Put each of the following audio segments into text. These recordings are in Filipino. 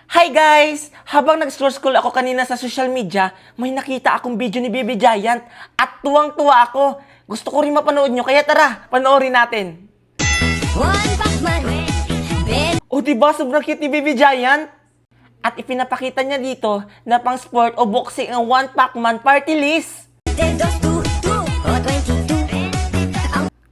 Hi guys! Habang nag-scroll ako kanina sa social media, may nakita akong video ni Baby Giant at tuwang-tuwa ako. Gusto ko rin mapanood nyo, kaya tara, panoorin natin. O diba, sobrang cute ni Baby Giant? At ipinapakita niya dito na pang sport o boxing ang One Pac-Man party list.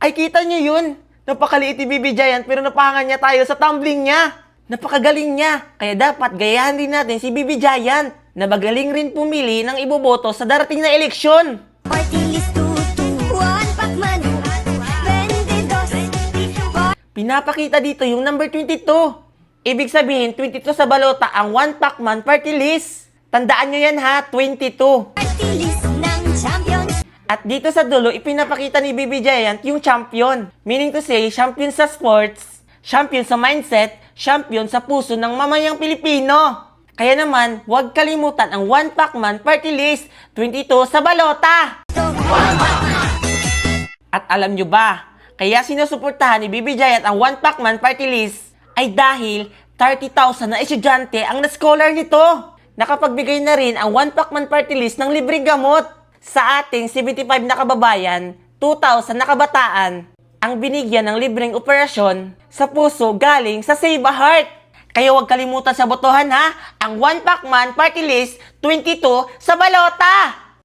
Ay, kita niyo yun? Napakaliit ni Baby Giant pero napahangan niya tayo sa tumbling niya. Napakagaling niya. Kaya dapat gayahan din natin si Baby Giant na magaling rin pumili ng iboboto sa darating na eleksyon. Pinapakita dito yung number 22. Ibig sabihin, 22 sa balota ang One Pac-Man party list. Tandaan nyo yan ha, 22. At dito sa dulo, ipinapakita ni Baby Giant yung champion. Meaning to say, champion sa sports, champion sa mindset, champion sa puso ng mamayang Pilipino. Kaya naman, huwag kalimutan ang One Pac-Man party list, 22 sa balota. At alam nyo ba, kaya sinusuportahan ni Baby Giant ang One Pac-Man party list ay dahil 30,000 na estudyante ang na-scholar nito. Nakapagbigay na rin ang One Pac-Man party list ng libreng gamot sa ating 75 na kababayan, 2,000 na kabataan ang binigyan ng libreng operasyon sa puso galing sa Save a Heart. Kaya huwag kalimutan sa botohan ha, ang One Pac-Man party list 22 sa balota.